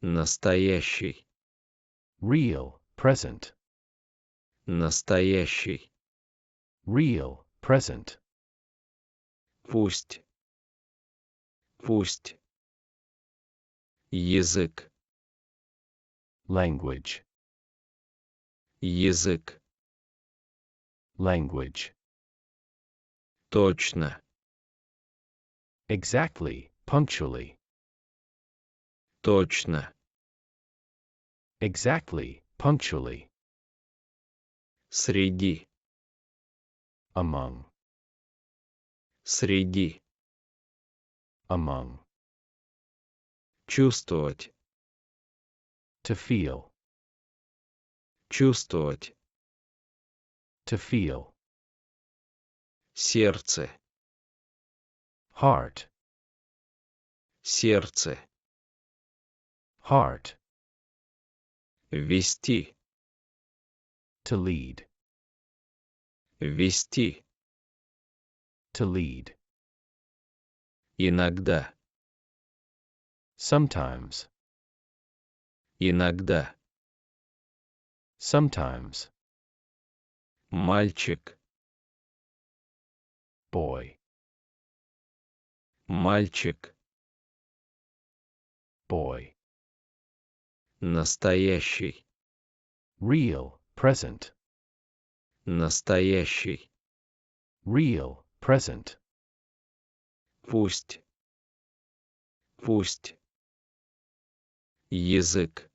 Настоящий. Real, present. Настоящий. Real, present. Пусть. Пусть. Язык. Language. Язык. Language. Точно. Exactly, punctually. Точно. Exactly, punctually. Среди. Among. Среди. Among. Чувствовать. To feel. Чувствовать. To feel. Сердце. Heart. Сердце. Heart. Вести. To lead. Вести. To lead. Иногда. Sometimes. Иногда. Sometimes. Мальчик. Boy. Мальчик. Boy. Настоящий. Real, present. Настоящий. Real, present. Пусть. Пусть. Язык.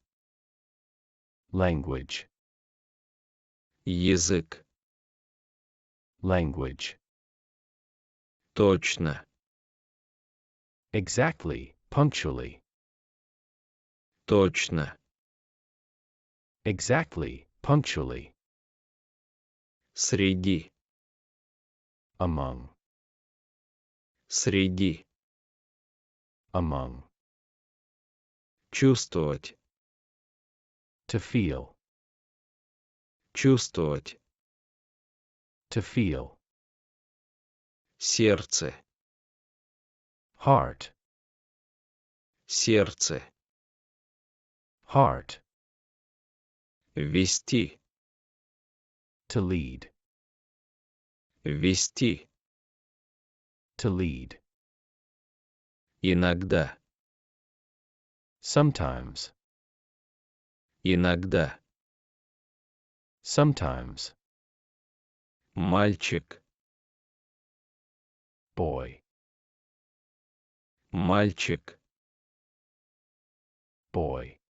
Language. Язык. Language. Точно. Exactly, punctually. Точно. Exactly, punctually. Среди. Among. Среди. Among. Чувствовать. To feel. Чувствовать. To feel. Сердце. Heart. Сердце. Heart. Вести. To lead. Вести. To lead. Иногда. Sometimes. Иногда. Sometimes. Мальчик. Boy. Мальчик. Boy.